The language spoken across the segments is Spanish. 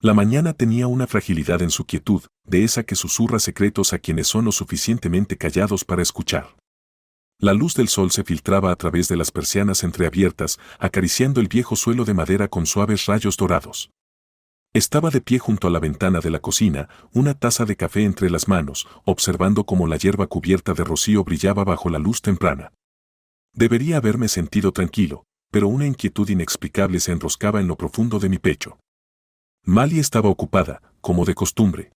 La mañana tenía una fragilidad en su quietud, de esa que susurra secretos a quienes son lo suficientemente callados para escuchar. La luz del sol se filtraba a través de las persianas entreabiertas, acariciando el viejo suelo de madera con suaves rayos dorados. Estaba de pie junto a la ventana de la cocina, una taza de café entre las manos, observando cómo la hierba cubierta de rocío brillaba bajo la luz temprana. Debería haberme sentido tranquilo, pero una inquietud inexplicable se enroscaba en lo profundo de mi pecho. Mali estaba ocupada, como de costumbre.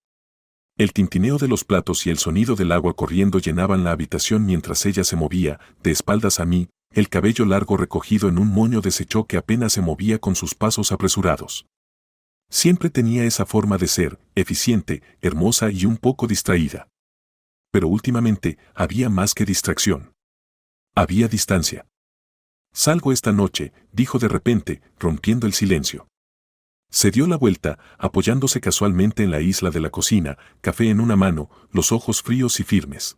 El tintineo de los platos y el sonido del agua corriendo llenaban la habitación mientras ella se movía, de espaldas a mí, el cabello largo recogido en un moño deshecho que apenas se movía con sus pasos apresurados. Siempre tenía esa forma de ser, eficiente, hermosa y un poco distraída. Pero últimamente había más que distracción. Había distancia. «Salgo esta noche», dijo de repente, rompiendo el silencio. Se dio la vuelta, apoyándose casualmente en la isla de la cocina, café en una mano, los ojos fríos y firmes.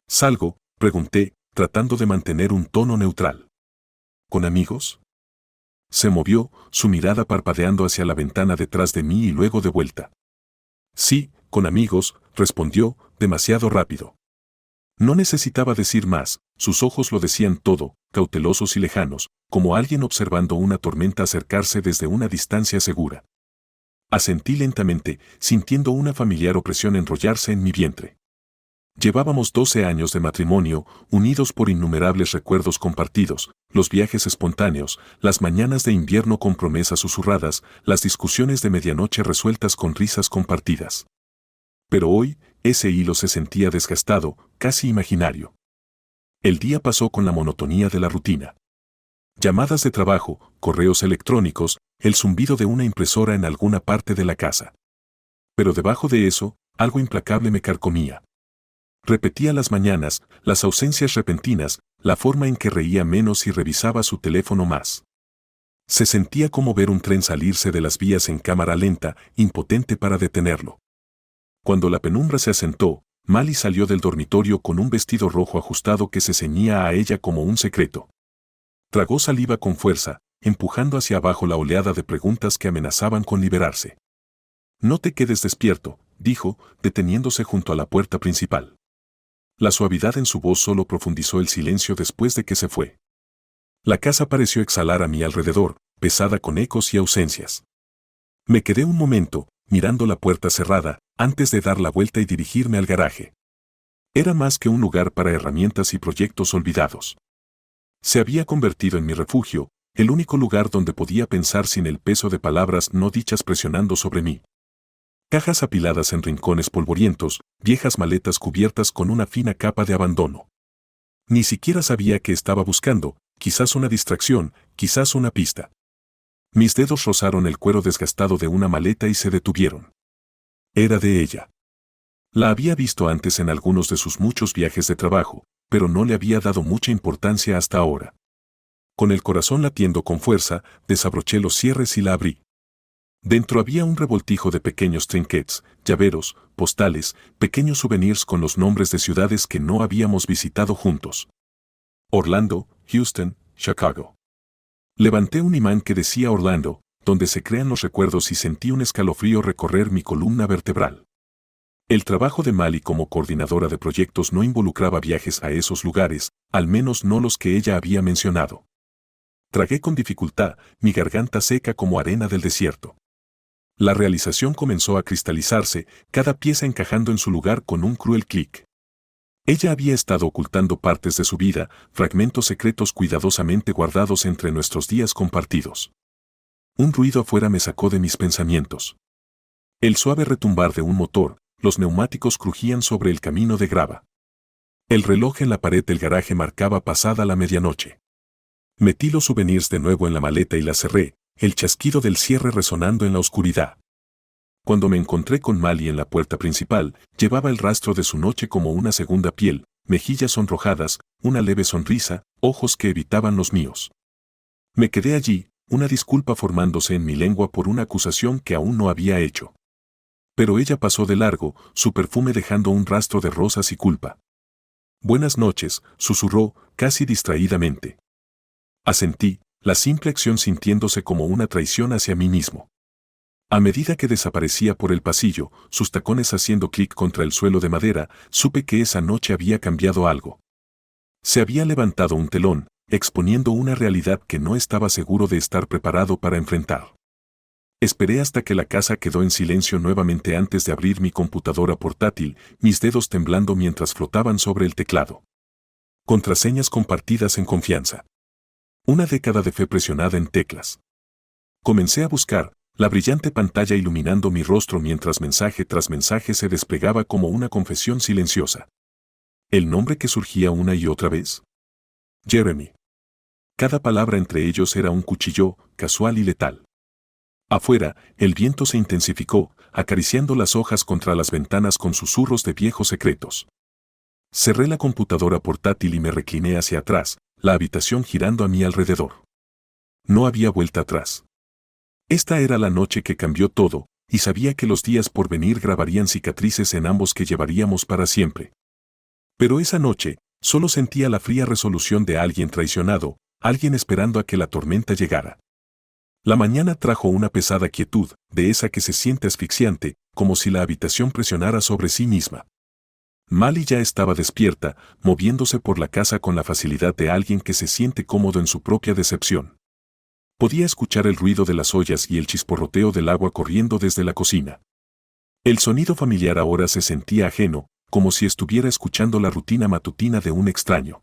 «¿Salgo?», pregunté, tratando de mantener un tono neutral. «¿Con amigos?». Se movió, su mirada parpadeando hacia la ventana detrás de mí y luego de vuelta. «Sí, con amigos», respondió, demasiado rápido. No necesitaba decir más, sus ojos lo decían todo, cautelosos y lejanos, como alguien observando una tormenta acercarse desde una distancia segura. Asentí lentamente, sintiendo una familiar opresión enrollarse en mi vientre. Llevábamos 12 años de matrimonio, unidos por innumerables recuerdos compartidos, los viajes espontáneos, las mañanas de invierno con promesas susurradas, las discusiones de medianoche resueltas con risas compartidas. Pero hoy, ese hilo se sentía desgastado, casi imaginario. El día pasó con la monotonía de la rutina. Llamadas de trabajo, correos electrónicos, el zumbido de una impresora en alguna parte de la casa. Pero debajo de eso, algo implacable me carcomía. Repetía las mañanas, las ausencias repentinas, la forma en que reía menos y revisaba su teléfono más. Se sentía como ver un tren salirse de las vías en cámara lenta, impotente para detenerlo. Cuando la penumbra se asentó, Mali salió del dormitorio con un vestido rojo ajustado que se ceñía a ella como un secreto. Tragó saliva con fuerza, empujando hacia abajo la oleada de preguntas que amenazaban con liberarse. «No te quedes despierto», dijo, deteniéndose junto a la puerta principal. La suavidad en su voz solo profundizó el silencio después de que se fue. La casa pareció exhalar a mi alrededor, pesada con ecos y ausencias. Me quedé un momento, mirando la puerta cerrada, antes de dar la vuelta y dirigirme al garaje. Era más que un lugar para herramientas y proyectos olvidados. Se había convertido en mi refugio, el único lugar donde podía pensar sin el peso de palabras no dichas presionando sobre mí. Cajas apiladas en rincones polvorientos, viejas maletas cubiertas con una fina capa de abandono. Ni siquiera sabía qué estaba buscando, quizás una distracción, quizás una pista. Mis dedos rozaron el cuero desgastado de una maleta y se detuvieron. Era de ella. La había visto antes en algunos de sus muchos viajes de trabajo, pero no le había dado mucha importancia hasta ahora. Con el corazón latiendo con fuerza, desabroché los cierres y la abrí. Dentro había un revoltijo de pequeños trinkets, llaveros, postales, pequeños souvenirs con los nombres de ciudades que no habíamos visitado juntos. Orlando, Houston, Chicago. Levanté un imán que decía Orlando, donde se crean los recuerdos y sentí un escalofrío recorrer mi columna vertebral. El trabajo de Mali como coordinadora de proyectos no involucraba viajes a esos lugares, al menos no los que ella había mencionado. Tragué con dificultad, mi garganta seca como arena del desierto. La realización comenzó a cristalizarse, cada pieza encajando en su lugar con un cruel clic. Ella había estado ocultando partes de su vida, fragmentos secretos cuidadosamente guardados entre nuestros días compartidos. Un ruido afuera me sacó de mis pensamientos. El suave retumbar de un motor, los neumáticos crujían sobre el camino de grava. El reloj en la pared del garaje marcaba pasada la medianoche. Metí los souvenirs de nuevo en la maleta y la cerré, el chasquido del cierre resonando en la oscuridad. Cuando me encontré con Mali en la puerta principal, llevaba el rastro de su noche como una segunda piel, mejillas sonrojadas, una leve sonrisa, ojos que evitaban los míos. Me quedé allí, una disculpa formándose en mi lengua por una acusación que aún no había hecho. Pero ella pasó de largo, su perfume dejando un rastro de rosas y culpa. «Buenas noches», susurró, casi distraídamente. Asentí, la simple acción sintiéndose como una traición hacia mí mismo. A medida que desaparecía por el pasillo, sus tacones haciendo clic contra el suelo de madera, supe que esa noche había cambiado algo. Se había levantado un telón, exponiendo una realidad que no estaba seguro de estar preparado para enfrentar. Esperé hasta que la casa quedó en silencio nuevamente antes de abrir mi computadora portátil, mis dedos temblando mientras flotaban sobre el teclado. Contraseñas compartidas en confianza. Una década de fe presionada en teclas. Comencé a buscar, la brillante pantalla iluminando mi rostro mientras mensaje tras mensaje se desplegaba como una confesión silenciosa. ¿El nombre que surgía una y otra vez? Jeremy. Cada palabra entre ellos era un cuchillo, casual y letal. Afuera, el viento se intensificó, acariciando las hojas contra las ventanas con susurros de viejos secretos. Cerré la computadora portátil y me recliné hacia atrás, la habitación girando a mi alrededor. No había vuelta atrás. Esta era la noche que cambió todo, y sabía que los días por venir grabarían cicatrices en ambos que llevaríamos para siempre. Pero esa noche, solo sentía la fría resolución de alguien traicionado, alguien esperando a que la tormenta llegara. La mañana trajo una pesada quietud, de esa que se siente asfixiante, como si la habitación presionara sobre sí misma. Mali ya estaba despierta, moviéndose por la casa con la facilidad de alguien que se siente cómodo en su propia decepción. Podía escuchar el ruido de las ollas y el chisporroteo del agua corriendo desde la cocina. El sonido familiar ahora se sentía ajeno, como si estuviera escuchando la rutina matutina de un extraño.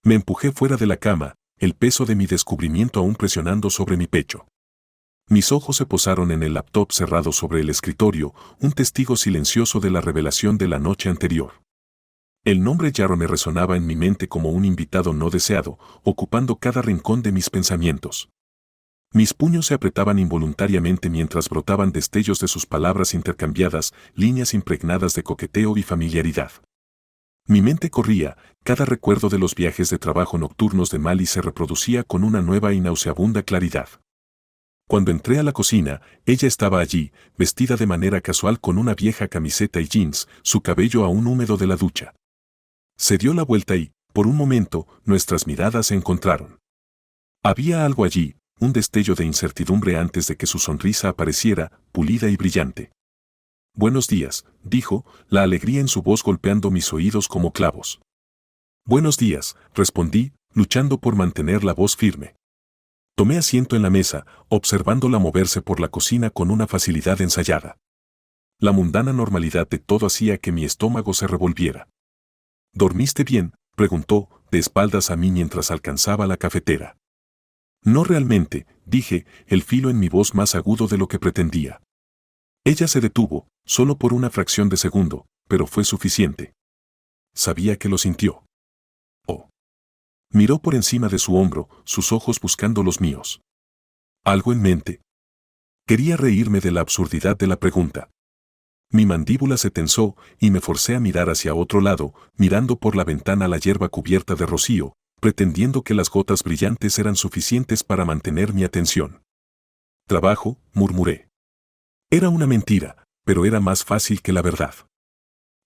Me empujé fuera de la cama, el peso de mi descubrimiento aún presionando sobre mi pecho. Mis ojos se posaron en el laptop cerrado sobre el escritorio, un testigo silencioso de la revelación de la noche anterior. El nombre Jeremy resonaba en mi mente como un invitado no deseado, ocupando cada rincón de mis pensamientos. Mis puños se apretaban involuntariamente mientras brotaban destellos de sus palabras intercambiadas, líneas impregnadas de coqueteo y familiaridad. Mi mente corría, cada recuerdo de los viajes de trabajo nocturnos de Mali se reproducía con una nueva y nauseabunda claridad. Cuando entré a la cocina, ella estaba allí, vestida de manera casual con una vieja camiseta y jeans, su cabello aún húmedo de la ducha. Se dio la vuelta y, por un momento, nuestras miradas se encontraron. Había algo allí, un destello de incertidumbre antes de que su sonrisa apareciera, pulida y brillante. «Buenos días», dijo, la alegría en su voz golpeando mis oídos como clavos. «Buenos días», respondí, luchando por mantener la voz firme. Tomé asiento en la mesa, observándola moverse por la cocina con una facilidad ensayada. La mundana normalidad de todo hacía que mi estómago se revolviera. «¿Dormiste bien?», preguntó, de espaldas a mí mientras alcanzaba la cafetera. «No realmente», dije, el filo en mi voz más agudo de lo que pretendía. Ella se detuvo, solo por una fracción de segundo, pero fue suficiente. Sabía que lo sintió. Oh. Miró por encima de su hombro, sus ojos buscando los míos. ¿Algo en mente? Quería reírme de la absurdidad de la pregunta. Mi mandíbula se tensó y me forcé a mirar hacia otro lado, mirando por la ventana la hierba cubierta de rocío, pretendiendo que las gotas brillantes eran suficientes para mantener mi atención. «Trabajo», murmuré. Era una mentira, pero era más fácil que la verdad.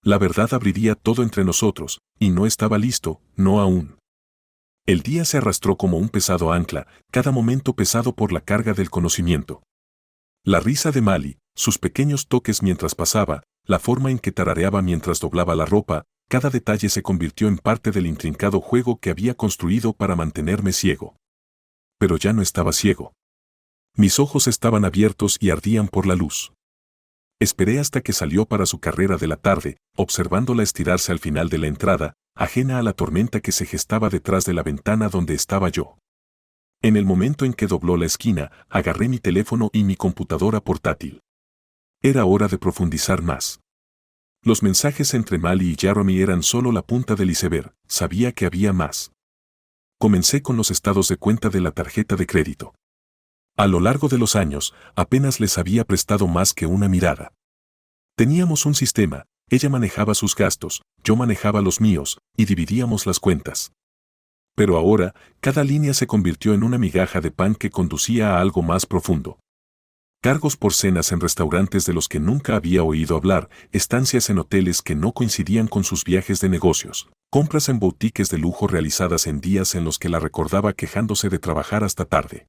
La verdad abriría todo entre nosotros, y no estaba listo, no aún. El día se arrastró como un pesado ancla, cada momento pesado por la carga del conocimiento. La risa de Mali, sus pequeños toques mientras pasaba, la forma en que tarareaba mientras doblaba la ropa, cada detalle se convirtió en parte del intrincado juego que había construido para mantenerme ciego. Pero ya no estaba ciego. Mis ojos estaban abiertos y ardían por la luz. Esperé hasta que salió para su carrera de la tarde, observándola estirarse al final de la entrada, ajena a la tormenta que se gestaba detrás de la ventana donde estaba yo. En el momento en que dobló la esquina, agarré mi teléfono y mi computadora portátil. Era hora de profundizar más. Los mensajes entre Mali y Jeremy eran solo la punta del iceberg, sabía que había más. Comencé con los estados de cuenta de la tarjeta de crédito. A lo largo de los años, apenas les había prestado más que una mirada. Teníamos un sistema, ella manejaba sus gastos, yo manejaba los míos, y dividíamos las cuentas. Pero ahora, cada línea se convirtió en una migaja de pan que conducía a algo más profundo. Cargos por cenas en restaurantes de los que nunca había oído hablar, estancias en hoteles que no coincidían con sus viajes de negocios, compras en boutiques de lujo realizadas en días en los que la recordaba quejándose de trabajar hasta tarde.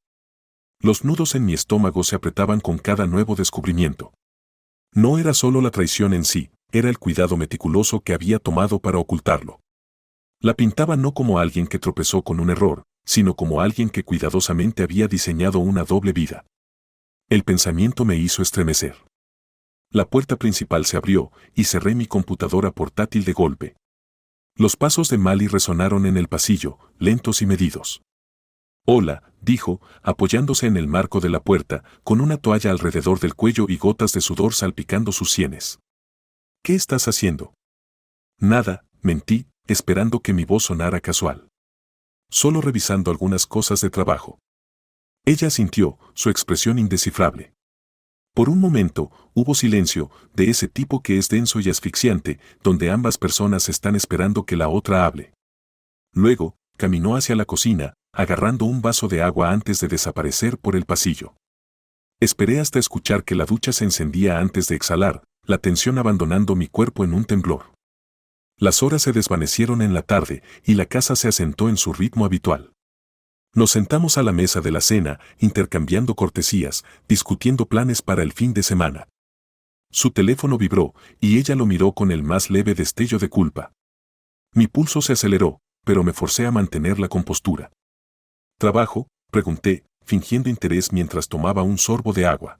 Los nudos en mi estómago se apretaban con cada nuevo descubrimiento. No era solo la traición en sí, era el cuidado meticuloso que había tomado para ocultarlo. La pintaba no como alguien que tropezó con un error, sino como alguien que cuidadosamente había diseñado una doble vida. El pensamiento me hizo estremecer. La puerta principal se abrió y cerré mi computadora portátil de golpe. Los pasos de Mali resonaron en el pasillo, lentos y medidos. «Hola», dijo, apoyándose en el marco de la puerta, con una toalla alrededor del cuello y gotas de sudor salpicando sus sienes. «¿Qué estás haciendo?» «Nada», mentí, esperando que mi voz sonara casual. «Solo revisando algunas cosas de trabajo». Ella asintió, su expresión indescifrable. Por un momento, hubo silencio, de ese tipo que es denso y asfixiante, donde ambas personas están esperando que la otra hable. Luego, caminó hacia la cocina, agarrando un vaso de agua antes de desaparecer por el pasillo. Esperé hasta escuchar que la ducha se encendía antes de exhalar, la tensión abandonando mi cuerpo en un temblor. Las horas se desvanecieron en la tarde y la casa se asentó en su ritmo habitual. Nos sentamos a la mesa de la cena, intercambiando cortesías, discutiendo planes para el fin de semana. Su teléfono vibró y ella lo miró con el más leve destello de culpa. Mi pulso se aceleró, pero me forcé a mantener la compostura. ¿Trabajo?, pregunté, fingiendo interés mientras tomaba un sorbo de agua.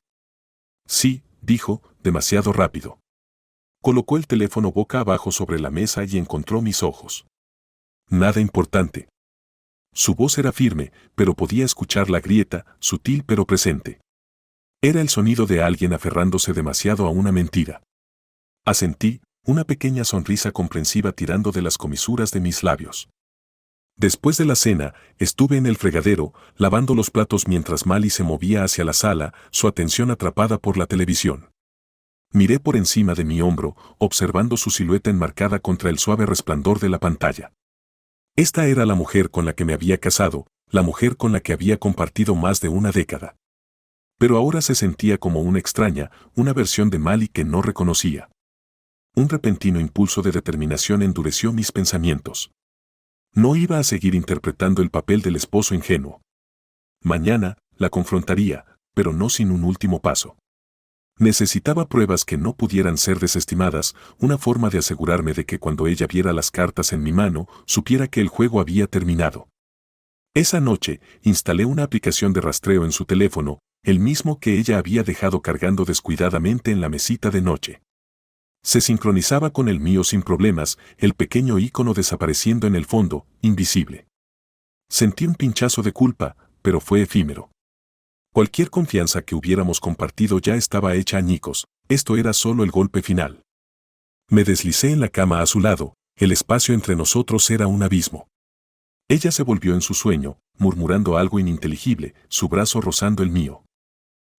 Sí, dijo, demasiado rápido. Colocó el teléfono boca abajo sobre la mesa y encontró mis ojos. Nada importante. Su voz era firme, pero podía escuchar la grieta, sutil pero presente. Era el sonido de alguien aferrándose demasiado a una mentira. Asentí, una pequeña sonrisa comprensiva tirando de las comisuras de mis labios. Después de la cena, estuve en el fregadero, lavando los platos mientras Mali se movía hacia la sala, su atención atrapada por la televisión. Miré por encima de mi hombro, observando su silueta enmarcada contra el suave resplandor de la pantalla. Esta era la mujer con la que me había casado, la mujer con la que había compartido más de una década. Pero ahora se sentía como una extraña, una versión de Mali que no reconocía. Un repentino impulso de determinación endureció mis pensamientos. No iba a seguir interpretando el papel del esposo ingenuo. Mañana, la confrontaría, pero no sin un último paso. Necesitaba pruebas que no pudieran ser desestimadas, una forma de asegurarme de que cuando ella viera las cartas en mi mano, supiera que el juego había terminado. Esa noche, instalé una aplicación de rastreo en su teléfono, el mismo que ella había dejado cargando descuidadamente en la mesita de noche. Se sincronizaba con el mío sin problemas, el pequeño ícono desapareciendo en el fondo, invisible. Sentí un pinchazo de culpa, pero fue efímero. Cualquier confianza que hubiéramos compartido ya estaba hecha añicos, esto era solo el golpe final. Me deslicé en la cama a su lado, el espacio entre nosotros era un abismo. Ella se volvió en su sueño, murmurando algo ininteligible, su brazo rozando el mío.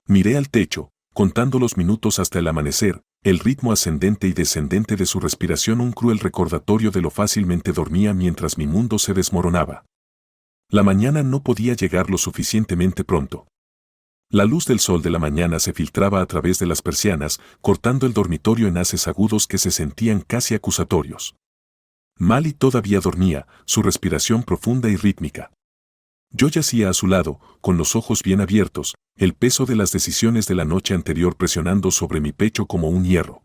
Miré al techo, contando los minutos hasta el amanecer, el ritmo ascendente y descendente de su respiración un cruel recordatorio de lo fácilmente dormía mientras mi mundo se desmoronaba. La mañana no podía llegar lo suficientemente pronto. La luz del sol de la mañana se filtraba a través de las persianas, cortando el dormitorio en haces agudos que se sentían casi acusatorios. Mali todavía dormía, su respiración profunda y rítmica. Yo yacía a su lado, con los ojos bien abiertos, el peso de las decisiones de la noche anterior presionando sobre mi pecho como un hierro.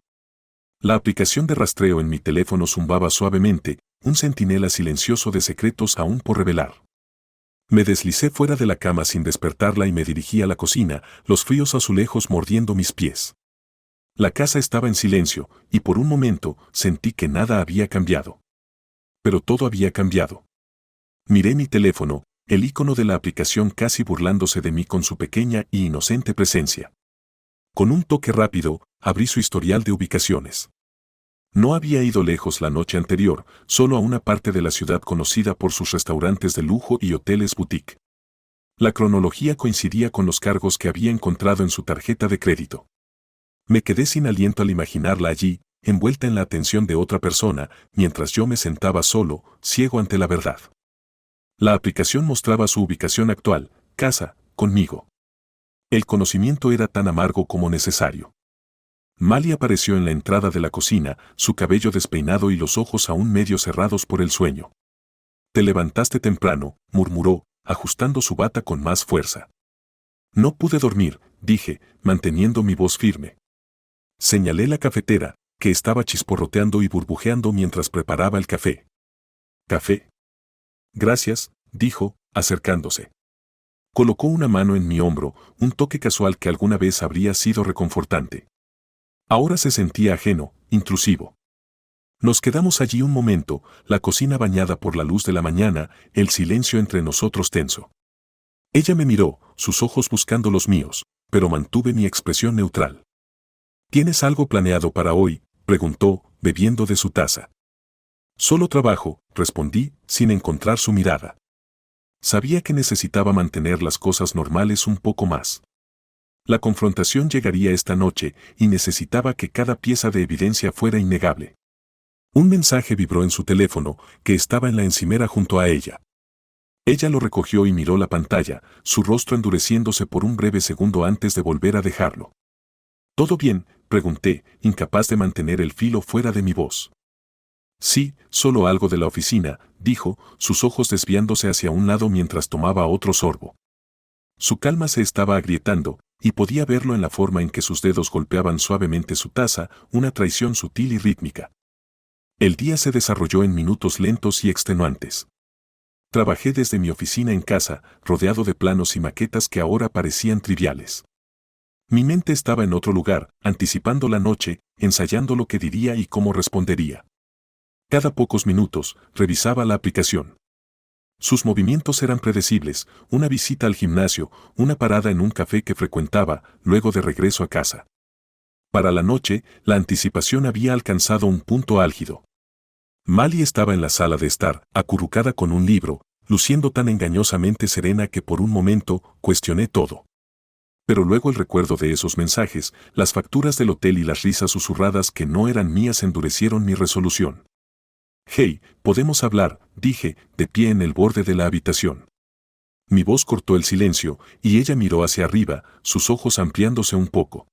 La aplicación de rastreo en mi teléfono zumbaba suavemente, un centinela silencioso de secretos aún por revelar. Me deslicé fuera de la cama sin despertarla y me dirigí a la cocina, los fríos azulejos mordiendo mis pies. La casa estaba en silencio, y por un momento sentí que nada había cambiado. Pero todo había cambiado. Miré mi teléfono, el icono de la aplicación casi burlándose de mí con su pequeña y inocente presencia. Con un toque rápido, abrí su historial de ubicaciones. No había ido lejos la noche anterior, solo a una parte de la ciudad conocida por sus restaurantes de lujo y hoteles boutique. La cronología coincidía con los cargos que había encontrado en su tarjeta de crédito. Me quedé sin aliento al imaginarla allí, envuelta en la atención de otra persona, mientras yo me sentaba solo, ciego ante la verdad. La aplicación mostraba su ubicación actual, casa, conmigo. El conocimiento era tan amargo como necesario. Mali apareció en la entrada de la cocina, su cabello despeinado y los ojos aún medio cerrados por el sueño. «Te levantaste temprano», murmuró, ajustando su bata con más fuerza. No pude dormir, dije, manteniendo mi voz firme. Señalé la cafetera, que estaba chisporroteando y burbujeando mientras preparaba el café. ¿Café? Gracias, dijo, acercándose. Colocó una mano en mi hombro, un toque casual que alguna vez habría sido reconfortante. Ahora se sentía ajeno, intrusivo. Nos quedamos allí un momento, la cocina bañada por la luz de la mañana, el silencio entre nosotros tenso. Ella me miró, sus ojos buscando los míos, pero mantuve mi expresión neutral. ¿Tienes algo planeado para hoy?, preguntó, bebiendo de su taza. Solo trabajo, respondí, sin encontrar su mirada. Sabía que necesitaba mantener las cosas normales un poco más. La confrontación llegaría esta noche y necesitaba que cada pieza de evidencia fuera innegable. Un mensaje vibró en su teléfono, que estaba en la encimera junto a ella. Ella lo recogió y miró la pantalla, su rostro endureciéndose por un breve segundo antes de volver a dejarlo. ¿Todo bien?, pregunté, incapaz de mantener el filo fuera de mi voz. Sí, solo algo de la oficina, dijo, sus ojos desviándose hacia un lado mientras tomaba otro sorbo. Su calma se estaba agrietando, y podía verlo en la forma en que sus dedos golpeaban suavemente su taza, una traición sutil y rítmica. El día se desarrolló en minutos lentos y extenuantes. Trabajé desde mi oficina en casa, rodeado de planos y maquetas que ahora parecían triviales. Mi mente estaba en otro lugar, anticipando la noche, ensayando lo que diría y cómo respondería. Cada pocos minutos, revisaba la aplicación. Sus movimientos eran predecibles, una visita al gimnasio, una parada en un café que frecuentaba, luego de regreso a casa. Para la noche, la anticipación había alcanzado un punto álgido. Mali estaba en la sala de estar, acurrucada con un libro, luciendo tan engañosamente serena que por un momento cuestioné todo. Pero luego el recuerdo de esos mensajes, las facturas del hotel y las risas susurradas que no eran mías endurecieron mi resolución. «Hey, podemos hablar», dije, de pie en el borde de la habitación. Mi voz cortó el silencio, y ella miró hacia arriba, sus ojos ampliándose un poco.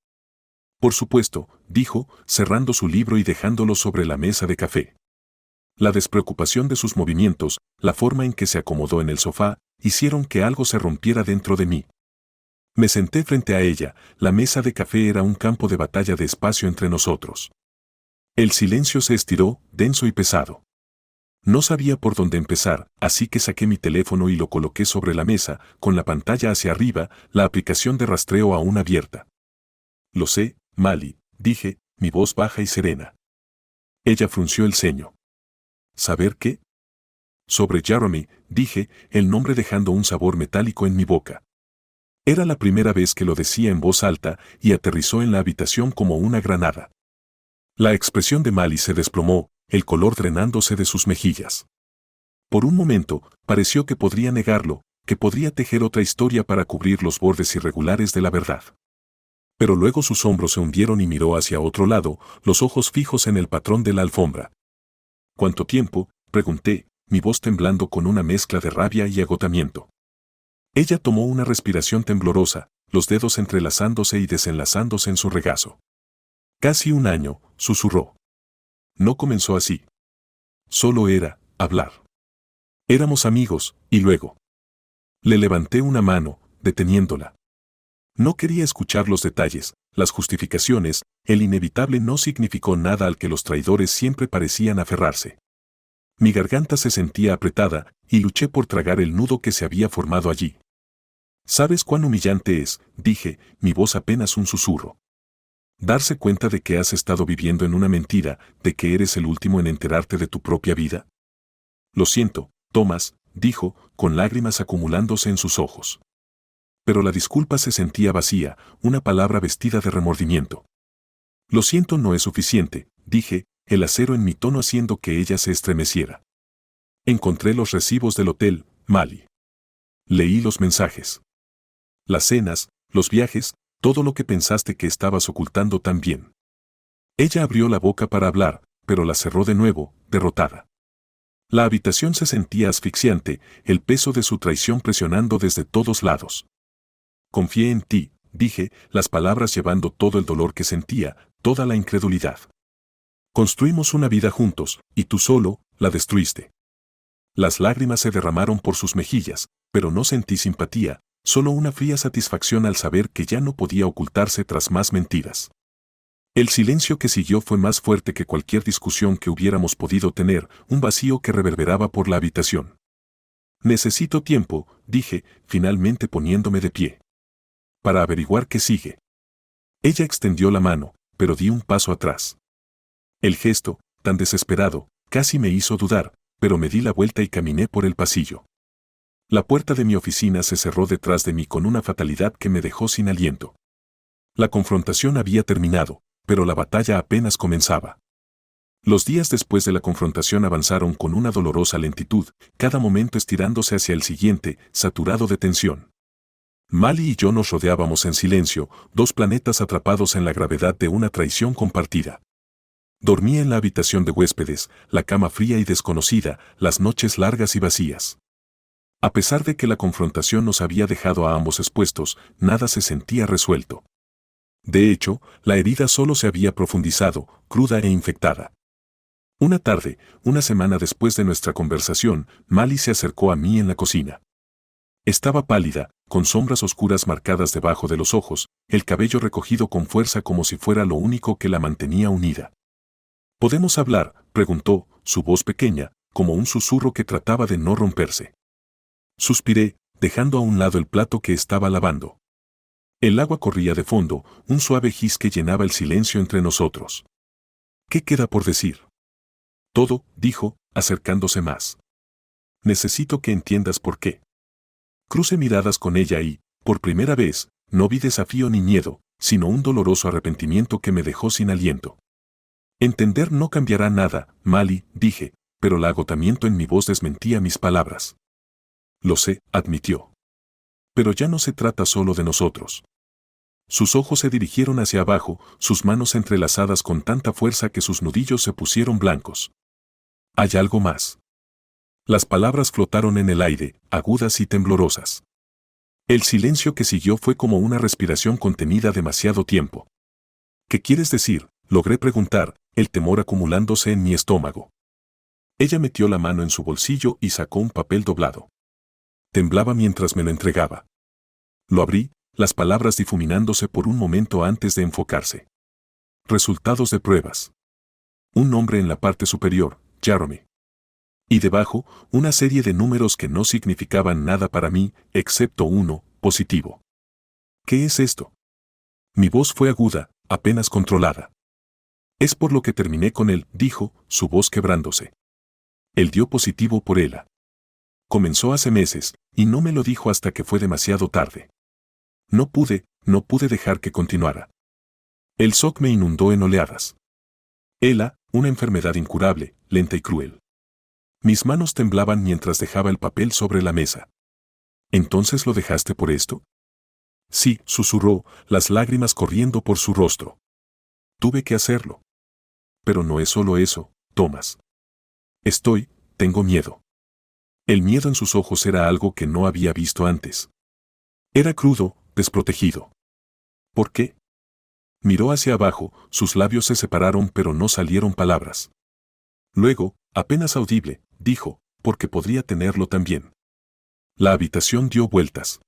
«Por supuesto», dijo, cerrando su libro y dejándolo sobre la mesa de café. La despreocupación de sus movimientos, la forma en que se acomodó en el sofá, hicieron que algo se rompiera dentro de mí. Me senté frente a ella, la mesa de café era un campo de batalla de espacio entre nosotros. El silencio se estiró, denso y pesado. No sabía por dónde empezar, así que saqué mi teléfono y lo coloqué sobre la mesa, con la pantalla hacia arriba, la aplicación de rastreo aún abierta. «Lo sé, Mali», dije, mi voz baja y serena. Ella frunció el ceño. «¿Saber qué?» «Sobre Jeremy», dije, el nombre dejando un sabor metálico en mi boca. Era la primera vez que lo decía en voz alta y aterrizó en la habitación como una granada. La expresión de Mali se desplomó, el color drenándose de sus mejillas. Por un momento, pareció que podría negarlo, que podría tejer otra historia para cubrir los bordes irregulares de la verdad. Pero luego sus hombros se hundieron y miró hacia otro lado, los ojos fijos en el patrón de la alfombra. «¿Cuánto tiempo?», pregunté, mi voz temblando con una mezcla de rabia y agotamiento. Ella tomó una respiración temblorosa, los dedos entrelazándose y desenlazándose en su regazo. «Casi un año», susurró. No comenzó así. Solo era hablar. Éramos amigos, y luego. Le levanté una mano, deteniéndola. No quería escuchar los detalles, las justificaciones, el inevitable no significó nada al que los traidores siempre parecían aferrarse. Mi garganta se sentía apretada, y luché por tragar el nudo que se había formado allí. «¿Sabes cuán humillante es?», dije, mi voz apenas un susurro. «Darse cuenta de que has estado viviendo en una mentira, de que eres el último en enterarte de tu propia vida». «Lo siento, Thomas», dijo, con lágrimas acumulándose en sus ojos. Pero la disculpa se sentía vacía, una palabra vestida de remordimiento. «Lo siento no es suficiente», dije, el acero en mi tono haciendo que ella se estremeciera. «Encontré los recibos del hotel, Mali. Leí los mensajes. Las cenas, los viajes, todo lo que pensaste que estabas ocultando tan bien». Ella abrió la boca para hablar, pero la cerró de nuevo, derrotada. La habitación se sentía asfixiante, el peso de su traición presionando desde todos lados. «Confié en ti», dije, las palabras llevando todo el dolor que sentía, toda la incredulidad. «Construimos una vida juntos, y tú solo, la destruiste». Las lágrimas se derramaron por sus mejillas, pero no sentí simpatía, solo una fría satisfacción al saber que ya no podía ocultarse tras más mentiras. El silencio que siguió fue más fuerte que cualquier discusión que hubiéramos podido tener, un vacío que reverberaba por la habitación. Necesito tiempo, dije, finalmente poniéndome de pie. Para averiguar qué sigue. Ella extendió la mano, pero di un paso atrás. El gesto, tan desesperado, casi me hizo dudar, pero me di la vuelta y caminé por el pasillo. La puerta de mi oficina se cerró detrás de mí con una fatalidad que me dejó sin aliento. La confrontación había terminado, pero la batalla apenas comenzaba. Los días después de la confrontación avanzaron con una dolorosa lentitud, cada momento estirándose hacia el siguiente, saturado de tensión. Mali y yo nos rodeábamos en silencio, dos planetas atrapados en la gravedad de una traición compartida. Dormía en la habitación de huéspedes, la cama fría y desconocida, las noches largas y vacías. A pesar de que la confrontación nos había dejado a ambos expuestos, nada se sentía resuelto. De hecho, la herida solo se había profundizado, cruda e infectada. Una tarde, una semana después de nuestra conversación, Mali se acercó a mí en la cocina. Estaba pálida, con sombras oscuras marcadas debajo de los ojos, el cabello recogido con fuerza como si fuera lo único que la mantenía unida. ¿Podemos hablar?, preguntó, su voz pequeña, como un susurro que trataba de no romperse. Suspiré, dejando a un lado el plato que estaba lavando. El agua corría de fondo, un suave gis que llenaba el silencio entre nosotros. ¿Qué queda por decir? Todo, dijo, acercándose más. Necesito que entiendas por qué. Crucé miradas con ella y, por primera vez, no vi desafío ni miedo, sino un doloroso arrepentimiento que me dejó sin aliento. Entender no cambiará nada, Mali, dije, pero el agotamiento en mi voz desmentía mis palabras. Lo sé, admitió. Pero ya no se trata solo de nosotros. Sus ojos se dirigieron hacia abajo, sus manos entrelazadas con tanta fuerza que sus nudillos se pusieron blancos. Hay algo más. Las palabras flotaron en el aire, agudas y temblorosas. El silencio que siguió fue como una respiración contenida demasiado tiempo. ¿Qué quieres decir?, logré preguntar, el temor acumulándose en mi estómago. Ella metió la mano en su bolsillo y sacó un papel doblado. Temblaba mientras me lo entregaba. Lo abrí, las palabras difuminándose por un momento antes de enfocarse. Resultados de pruebas. Un nombre en la parte superior, Jeremy. Y debajo, una serie de números que no significaban nada para mí, excepto uno, positivo. ¿Qué es esto? Mi voz fue aguda, apenas controlada. Es por lo que terminé con él, dijo, su voz quebrándose. Él dio positivo por ella. Comenzó hace meses, y no me lo dijo hasta que fue demasiado tarde. No pude dejar que continuara. El shock me inundó en oleadas. Ela, una enfermedad incurable, lenta y cruel. Mis manos temblaban mientras dejaba el papel sobre la mesa. ¿Entonces lo dejaste por esto? Sí, susurró, las lágrimas corriendo por su rostro. Tuve que hacerlo. Pero no es solo eso, Thomas. Tengo miedo. El miedo en sus ojos era algo que no había visto antes. Era crudo, desprotegido. ¿Por qué? Miró hacia abajo, sus labios se separaron pero no salieron palabras. Luego, apenas audible, dijo, porque podría tenerlo también. La habitación dio vueltas.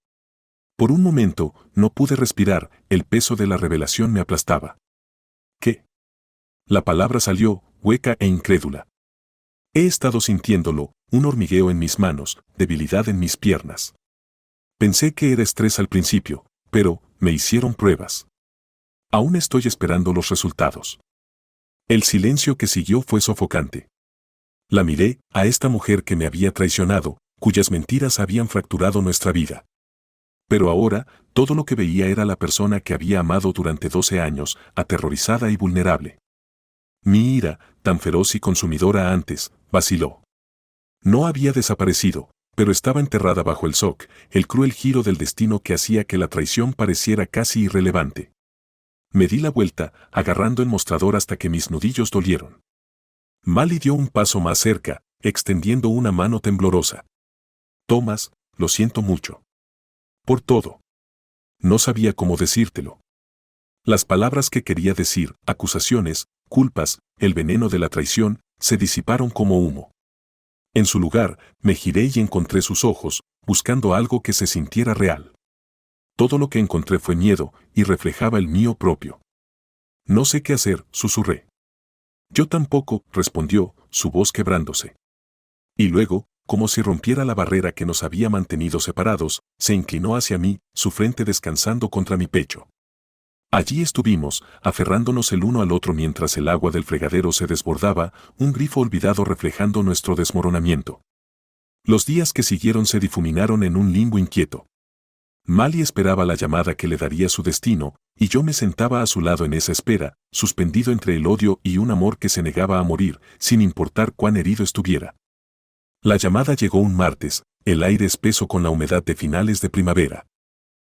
Por un momento, no pude respirar, el peso de la revelación me aplastaba. ¿Qué? La palabra salió, hueca e incrédula. He estado sintiéndolo, un hormigueo en mis manos, debilidad en mis piernas. Pensé que era estrés al principio, pero me hicieron pruebas. Aún estoy esperando los resultados. El silencio que siguió fue sofocante. La miré, a esta mujer que me había traicionado, cuyas mentiras habían fracturado nuestra vida. Pero ahora, todo lo que veía era la persona que había amado durante 12 años, aterrorizada y vulnerable. Mi ira, tan feroz y consumidora antes, vaciló. No había desaparecido, pero estaba enterrada bajo el shock, el cruel giro del destino que hacía que la traición pareciera casi irrelevante. Me di la vuelta, agarrando el mostrador hasta que mis nudillos dolieron. Mali dio un paso más cerca, extendiendo una mano temblorosa. Thomas, lo siento mucho. Por todo. No sabía cómo decírtelo. Las palabras que quería decir, acusaciones, culpas, el veneno de la traición, se disiparon como humo. En su lugar, me giré y encontré sus ojos, buscando algo que se sintiera real. Todo lo que encontré fue miedo, y reflejaba el mío propio. No sé qué hacer, susurré. Yo tampoco, respondió, su voz quebrándose. Y luego, como si rompiera la barrera que nos había mantenido separados, se inclinó hacia mí, su frente descansando contra mi pecho. Allí estuvimos, aferrándonos el uno al otro mientras el agua del fregadero se desbordaba, un grifo olvidado reflejando nuestro desmoronamiento. Los días que siguieron se difuminaron en un limbo inquieto. Mali esperaba la llamada que le daría su destino, y yo me sentaba a su lado en esa espera, suspendido entre el odio y un amor que se negaba a morir, sin importar cuán herido estuviera. La llamada llegó un martes, el aire espeso con la humedad de finales de primavera.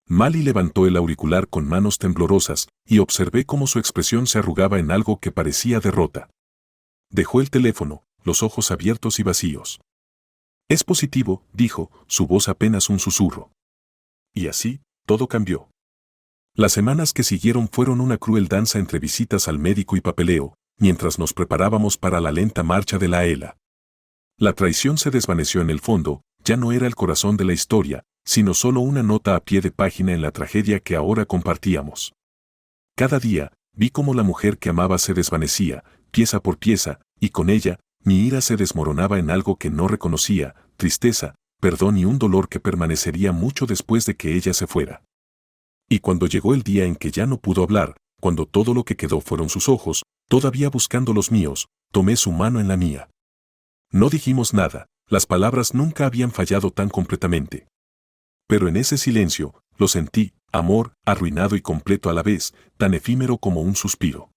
Mali levantó el auricular con manos temblorosas, y observé cómo su expresión se arrugaba en algo que parecía derrota. Dejó el teléfono, los ojos abiertos y vacíos. «Es positivo», dijo, su voz apenas un susurro. Y así, todo cambió. Las semanas que siguieron fueron una cruel danza entre visitas al médico y papeleo, mientras nos preparábamos para la lenta marcha de la ELA. La traición se desvaneció en el fondo, ya no era el corazón de la historia, sino solo una nota a pie de página en la tragedia que ahora compartíamos. Cada día, vi cómo la mujer que amaba se desvanecía, pieza por pieza, y con ella, mi ira se desmoronaba en algo que no reconocía, tristeza, perdón y un dolor que permanecería mucho después de que ella se fuera. Y cuando llegó el día en que ya no pudo hablar, cuando todo lo que quedó fueron sus ojos, todavía buscando los míos, tomé su mano en la mía. No dijimos nada, las palabras nunca habían fallado tan completamente. Pero en ese silencio, lo sentí, amor, arruinado y completo a la vez, tan efímero como un suspiro.